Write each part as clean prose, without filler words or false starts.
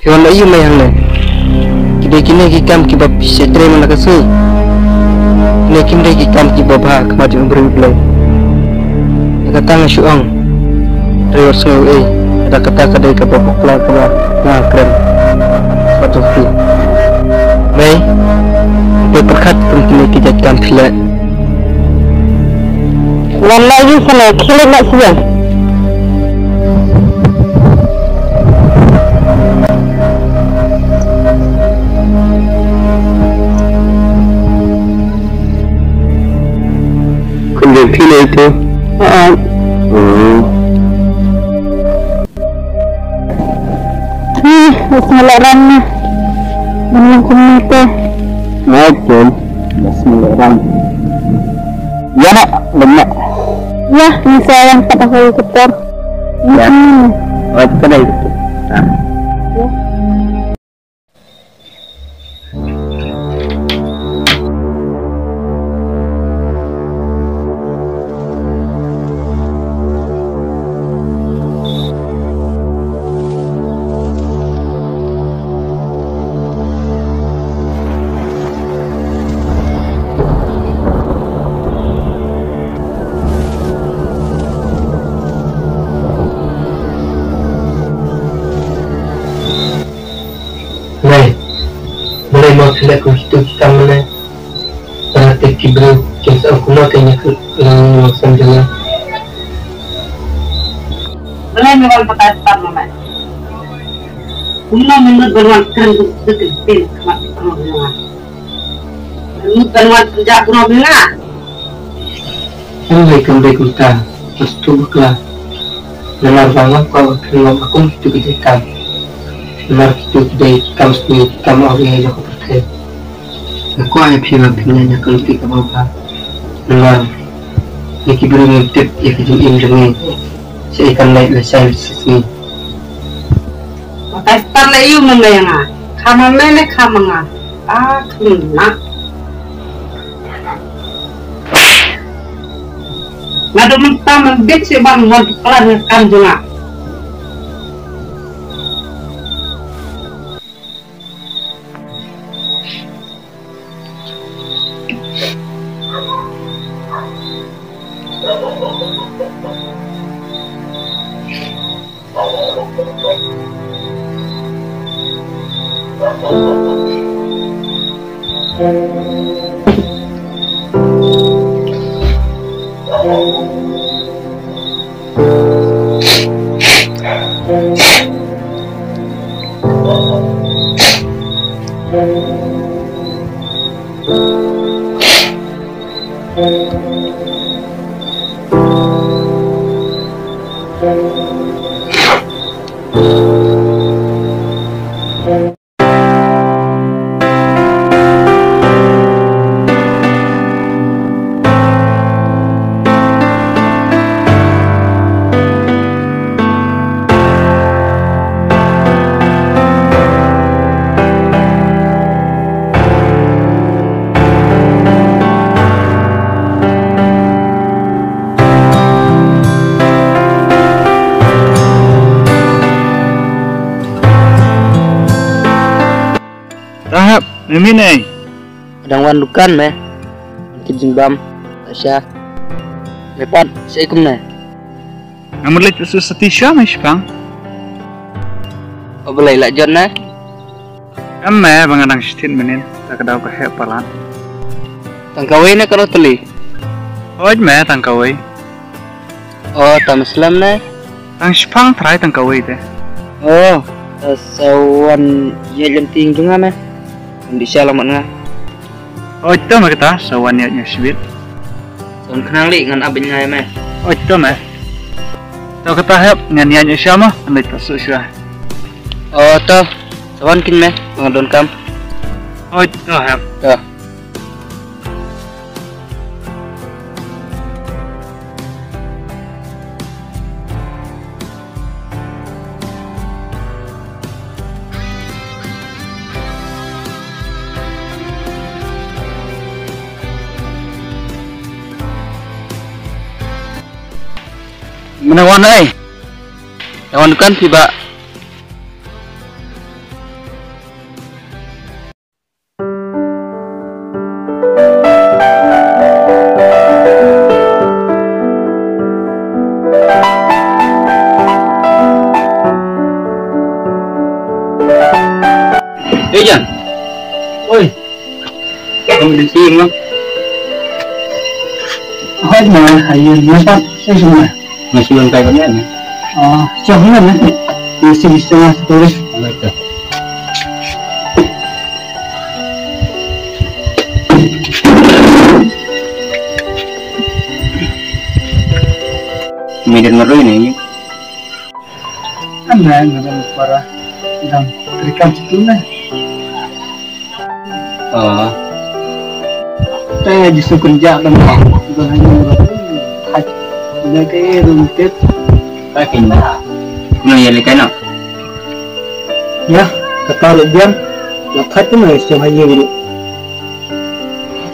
Hewan layu mayang le. Kini kikam kibab setre mana kasu. Kini kikam kibab kemaju memberi belai. Kata ngasuang. Riwar sungai ada kata kadai kibab kelar kelar ngakren. Satu fi. Baik. Berkat kini kijat kam filat. Lalayu sana kilat nak siang. Pilih itu. Bismillahirrahmanirrahim. Menang kumite. Macam Bismillahirrahmanirrahim. Ya nak, benar. Ya, ini saya yang pada helikopter. Ya. Oh, pada itu. Ya. Mulai mau selek itu kita mana perhati kibru kisah aku nak kayaknya langsung jalan. Mulai memang pakai start mana? Kumna menurut beruang keren deketin mati sama bunga. Menurut beruang kerja kuno bunga. Kembali kita pasti bukan. Benar banget kalau kenal aku itu kita. Benar itu dari kamu orang yang aku percaya. Aku ayah pilihnya kalau kita bawa. Benar. Niki beri mutip ya kejuin jengin. Saya ikan naik lesai sini. Makai star layu menggayang. Kamu mana kamu ngah? Kena. Nado mentah membet si bang mau pelan kan juga. Rahab, ini nih. Kadang wandukan meh. Kijing bam, Tasya. Lepat, saya ikum nih. Kamu lihat susu tisha mas bang? Oh boleh lah John nih. Kamu bangadang sitin menin, tak ada aku hepalan. Tangkawai nih kalau teli. Oh meh tangkawai. Oh Muslim nih. Tang Jepang try tangkawai deh. Oh, sawan yelenting juga meh. Di sialaman nga. Oh itu mah kita sawan niatnya sibit. Sawan kenali ngan abin nga meh. Oh itu mah. Tahu kita hep niatnya siapa? Anda itu susah. Oh tuh, sawan kin meh mengadon kam. Oh itu hep. Tuh. Menawan Nawan kan tiba. Jan. Oi. Kamu di sini mah? Hết mà hãy nhớ tắt cái gì mà Masih belum kayak gini. trong cái này thì xin cho tôi Baik. Medan Meru ini. anh này người ta para đang terikat situ nih saya justru kerja dan bukan hanya haj udah kayak rumput Kakinya. Mulai kan? ya ketaruh diam lekat tuh nih siapa aja gitu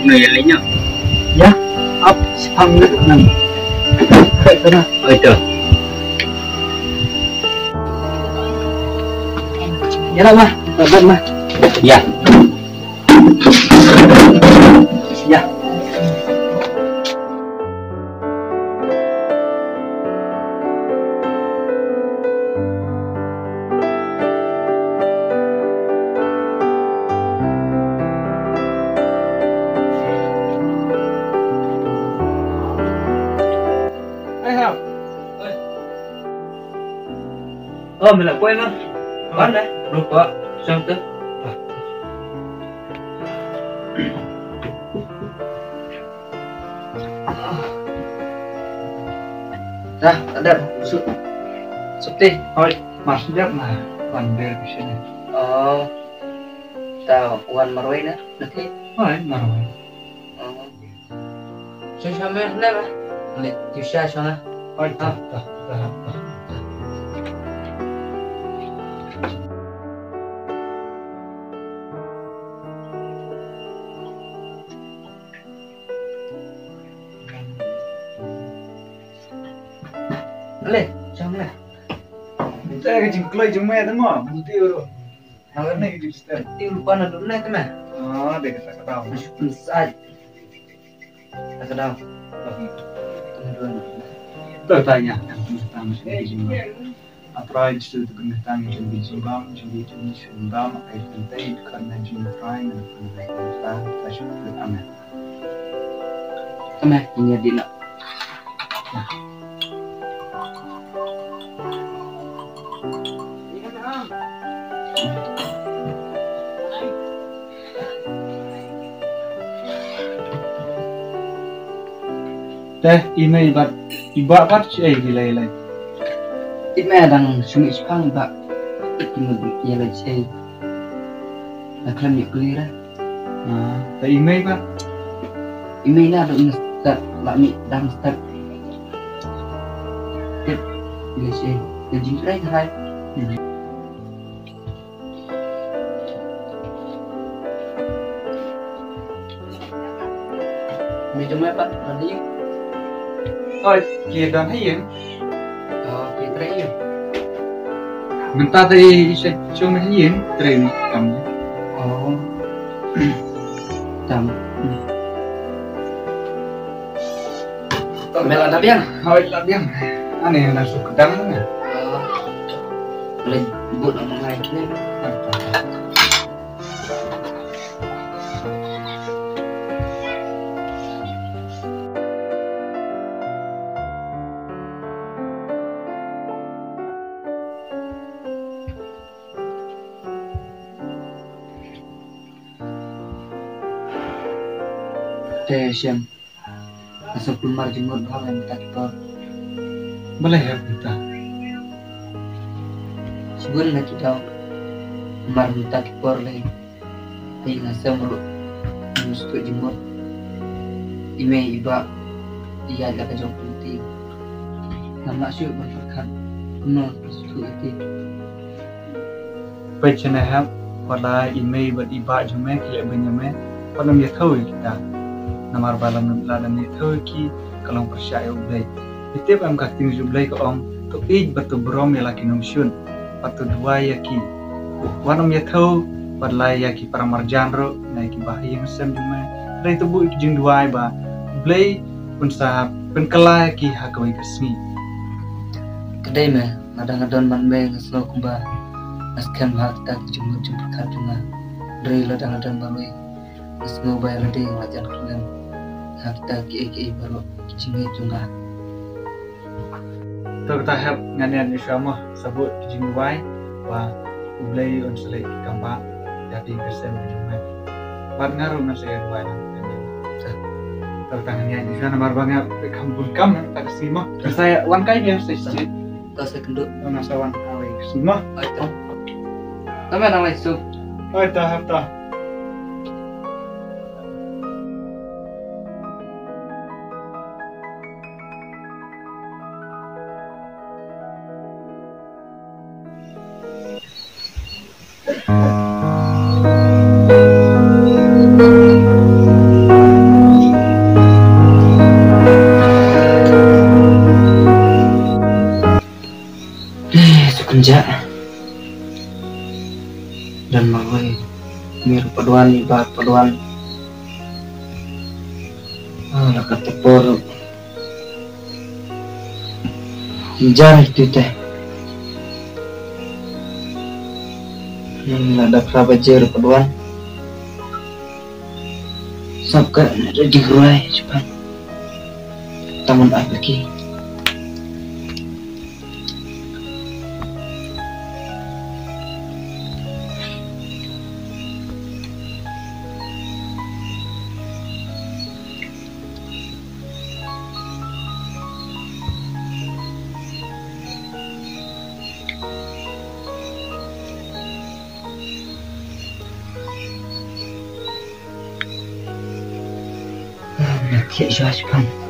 Mulai nya. ya up sepang gitu nang kayak sana Oh itu. ya lah mah kabar mah Ya. ya Mình lại quên không? Quán đấy. Đúng quá. Sao thế? dah ada Sukti Thôi, maksudnya mah pandai di sini. oh tao Wan Marway nữa được thế Oh, Marway. Cho mấy đây mà lịch điều tra cho nó Oh, dah. lên trong này Saya ke jengklai jengme tu mah, putih tu. Kalau Ni di sini. tiêu lupa nó đúng này cái mà Dek saya tahu. masuk sai tak tahu teman Tuh tanya, tentang di sini. Apa itu tentang di Zimbam, di Zimbam, air penting karena jin prime dan tentang fashion itu aman. cái này nhìn nhận điện ạ Teh, email iba apa sih gilai. ít mẹ đang suy nghĩ phăng bạc ít một nhà là chơi là khăn nhựa clear đấy Teh email pak. email là được start lại bị đang start tiếp là chơi là chính cái đấy mình trong mẹ bắt là đi Oh, kia dan hayeng. cái đấy rồi Minta tadi saya cuma hayeng train kamu. tầm mẹ là đáp bien Oh, lah biang. Aneh langsung ke dalam kan? lên buat orang lain lên teh siam sebelum marjumur bahwa yang tak kipor Boleh ya kita. sebelum nak kita marjum tak kipor lagi ay nasa mulu mustu jumur ime iba iya lah kajau penting nama syuk berfakat kenal persuatu itu Pecahnya pada email buat iba jume kia benyame pada dia tahu kita. Namar balam ladan dia tahu ki kalau percaya ublay. Bitip am kakting jublay ko ong to ij batu brom ya laki nomsyun patu dua ya ki wanum ya thau padlai ya ki paramarjan ro na ki bahayang sem jume dai to bu jing dua ba blay unsa penkelai ki hakawai kasmi kedai me ngadang-ngadang man me ngasno kumba askan hak tak jumut jumut khat junga dre ladang-ladang man me ngasno bay lade ngajan kunan hak tak ki baru jinge junga to tahap nganian ni sama sabut jing dua ba blay unsa ki kamba tapi kesem jume bat ngaru na saya dua tangannya di sana barbangnya kampung kam tak sima saya langkai ya saya saya kendut nasawan kali semua itu nama nang lain sup tahap Sukenja dan mawai miru paduan ibarat paduan lakat tepor hujan itu teh yang ada kerabajer paduan sampai ada di ruai cepat taman lagi Kayak Josh Pan.